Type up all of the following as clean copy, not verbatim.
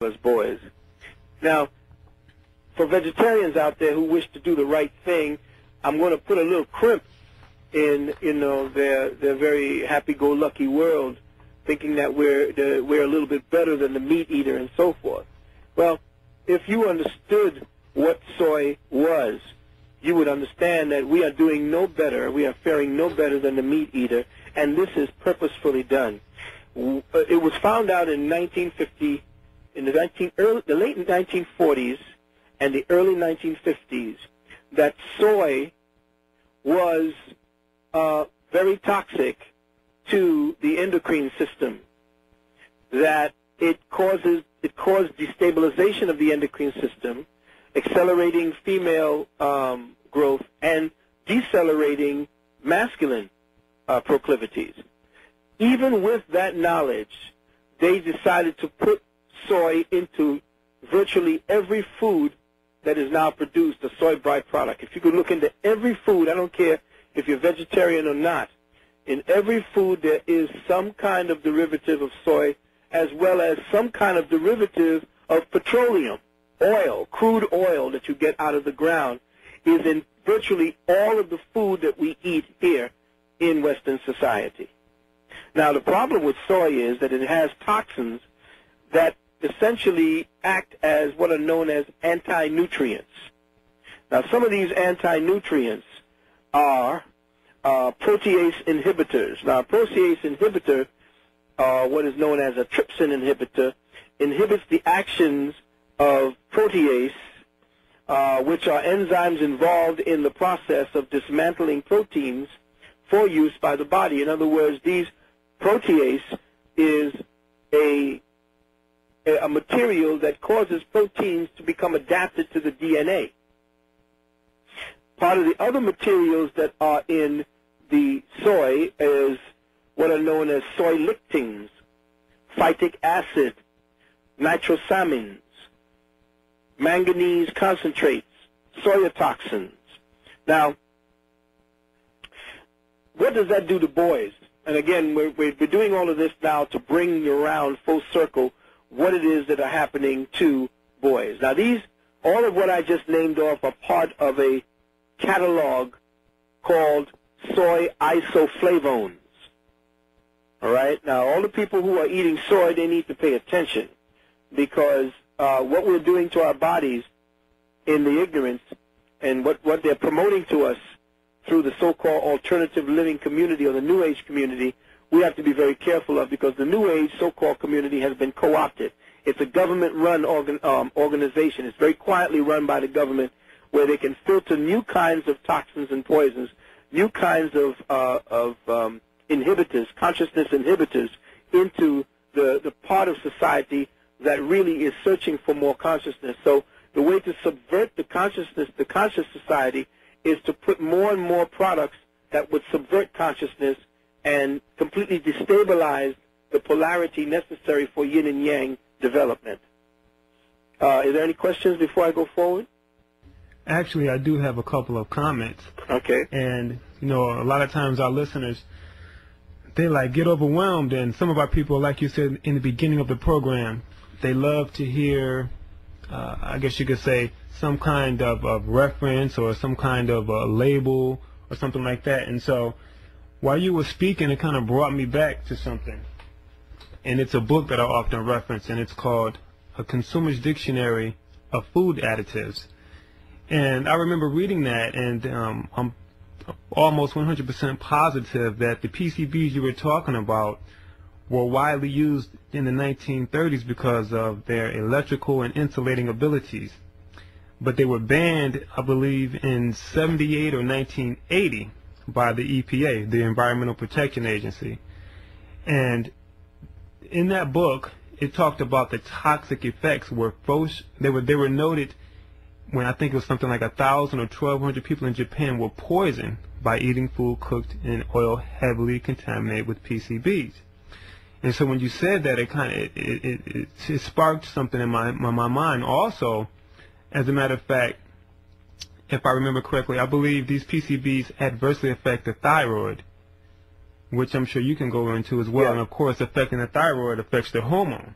as boys. Now, for vegetarians out there who wish to do the right thing, I'm going to put a little crimp in, their very happy-go-lucky world, thinking that we're a little bit better than the meat eater and so forth. Well, if you understood what soy was, you would understand that we are doing no better, we are faring no better than the meat eater, and this is purposefully done. It was found out in 1950, in the late 1940s and the early 1950s, that soy was very toxic to the endocrine system, that it caused destabilization of the endocrine system, accelerating female growth and decelerating masculine proclivities. Even with that knowledge, they decided to put soy into virtually every food that is now produced, a soy byproduct. If you could look into every food, I don't care if you're vegetarian or not, in every food there is some kind of derivative of soy, as well as some kind of derivative of petroleum, oil, crude oil that you get out of the ground, is in virtually all of the food that we eat here in Western society. Now, the problem with soy is that it has toxins that essentially act as what are known as anti-nutrients. Now, some of these anti-nutrients are protease inhibitors. Now, a protease inhibitor, what is known as a trypsin inhibitor, inhibits the actions of protease, which are enzymes involved in the process of dismantling proteins for use by the body. In other words, these protease is a material that causes proteins to become adapted to the DNA. Part of the other materials that are in the soy is what are known as soy lectins, phytic acid, nitrosamines, manganese concentrates, soya-toxins. Now, what does that do to boys? And again, we're doing all of this now to bring you around full circle what it is that are happening to boys. Now, all of what I just named off are part of a catalog called soy isoflavones. All right? Now, all the people who are eating soy, they need to pay attention, because what we're doing to our bodies in the ignorance and what they're promoting to us through the so-called alternative living community or the New Age community, we have to be very careful of, because the New Age so-called community has been co-opted. It's a government-run organization. It's very quietly run by the government, where they can filter new kinds of toxins and poisons, new kinds of inhibitors, consciousness inhibitors, into the part of society that really is searching for more consciousness. So the way to subvert the consciousness, the conscious society, is to put more and more products that would subvert consciousness and completely destabilize the polarity necessary for yin and yang development. Is there any questions before I go forward? Actually, I do have a couple of comments. Okay. And, a lot of times our listeners, they get overwhelmed, and some of our people, like you said in the beginning of the program, they love to hear, I guess you could say, some kind of reference or some kind of label or something like that. And so while you were speaking, it kind of brought me back to something. And it's a book that I often reference, and it's called A Consumer's Dictionary of Food Additives. And I remember reading that, and I'm almost 100% positive that the PCBs you were talking about were widely used in the 1930s because of their electrical and insulating abilities. But they were banned, I believe, in 78 or 1980 by the EPA, the Environmental Protection Agency. And in that book, it talked about the toxic effects they were noted when I think it was something like 1,000 or 1,200 people in Japan were poisoned by eating food cooked in oil heavily contaminated with PCBs. And so when you said that, it sparked something in my mind. Also, as a matter of fact, if I remember correctly, I believe these PCBs adversely affect the thyroid, which I'm sure you can go into as well. Yeah. And of course, affecting the thyroid affects the hormone.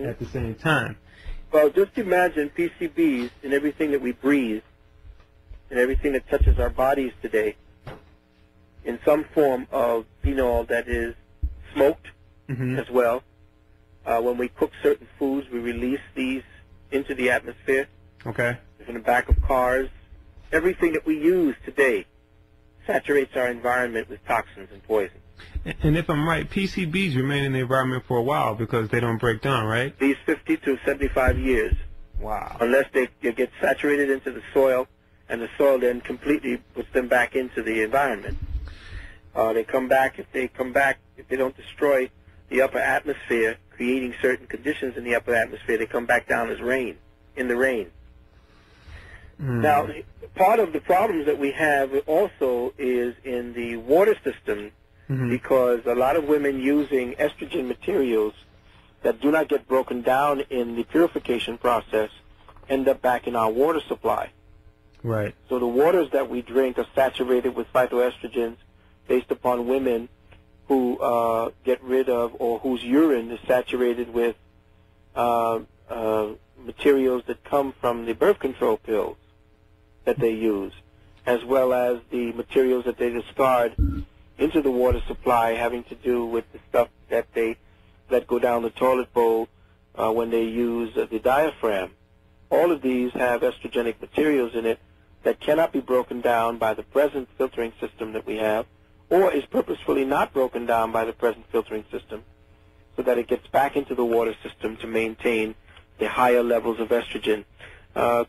at the same time. Well, just imagine PCBs in everything that we breathe, and everything that touches our bodies today, in some form of phenol that is smoked as well. When we cook certain foods, we release these into the atmosphere. Okay. In the back of cars. Everything that we use today saturates our environment with toxins and poisons. And if I'm right, PCBs remain in the environment for a while because they don't break down, right? These 50 to 75 years. Wow. Unless they get saturated into the soil, and the soil then completely puts them back into the environment. They come back. If they don't destroy the upper atmosphere, creating certain conditions in the upper atmosphere, they come back down as rain, in the rain. Now, part of the problems that we have also is in the water system, because a lot of women using estrogen materials that do not get broken down in the purification process end up back in our water supply. Right. So the waters that we drink are saturated with phytoestrogens based upon women who get rid of, or whose urine is saturated with materials that come from the birth control pills that they use, as well as the materials that they discard into the water supply having to do with the stuff that they let go down the toilet bowl when they use the diaphragm. All of these have estrogenic materials in it that cannot be broken down by the present filtering system that we have, or is purposefully not broken down by the present filtering system, so that it gets back into the water system to maintain the higher levels of estrogen.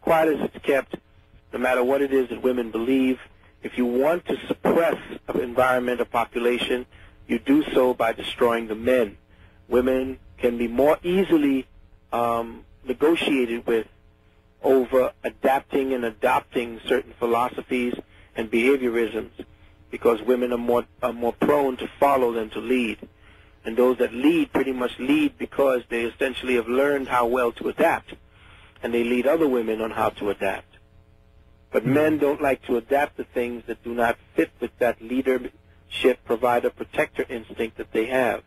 Quiet as it's kept, no matter what it is that women believe, if you want to suppress an environment or population, you do so by destroying the men. Women can be more easily negotiated with over adapting and adopting certain philosophies and behaviorisms, because women are more prone to follow than to lead. And those that lead pretty much lead because they essentially have learned how well to adapt, and they lead other women on how to adapt. But men don't like to adapt to things that do not fit with that leadership, provider, protector instinct that they have.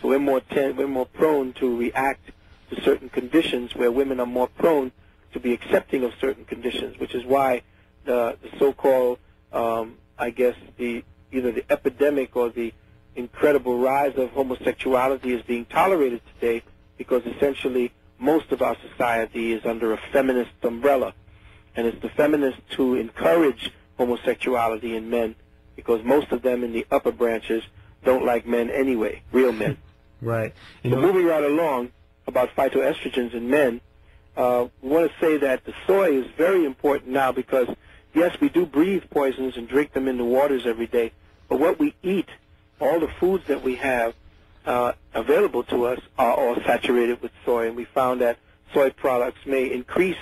So we're more prone to react to certain conditions, where women are more prone to be accepting of certain conditions, which is why the so-called, I guess, either the epidemic or the incredible rise of homosexuality is being tolerated today, because essentially most of our society is under a feminist umbrella. And it's the feminists who encourage homosexuality in men, because most of them in the upper branches don't like men anyway, real men. Right. So moving right along about phytoestrogens in men, we want to say that the soy is very important now, because, yes, we do breathe poisons and drink them in the waters every day, but what we eat, all the foods that we have available to us, are all saturated with soy, and we found that soy products may increase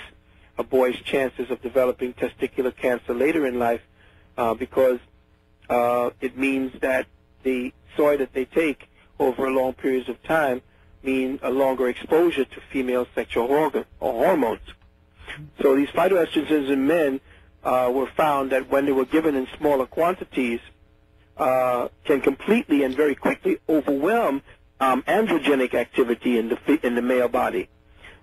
a boy's chances of developing testicular cancer later in life, because it means that the soy that they take over long periods of time mean a longer exposure to female sexual hormones. So these phytoestrogens in men were found that when they were given in smaller quantities can completely and very quickly overwhelm androgenic activity in the male body.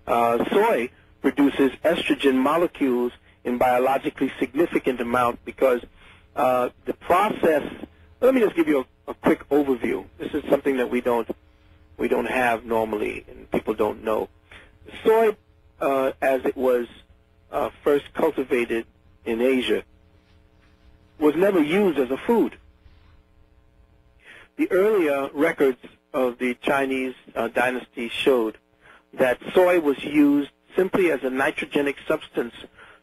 Soy produces estrogen molecules in biologically significant amount, because the process. Let me just give you a quick overview. This is something that we don't have normally, and people don't know. Soy, as it was first cultivated in Asia, was never used as a food. The earlier records of the Chinese dynasty showed that soy was used simply as a nitrogenic substance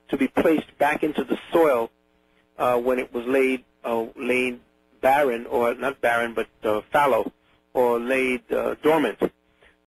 to be placed back into the soil when it was laid barren, or not barren, but fallow, or laid dormant.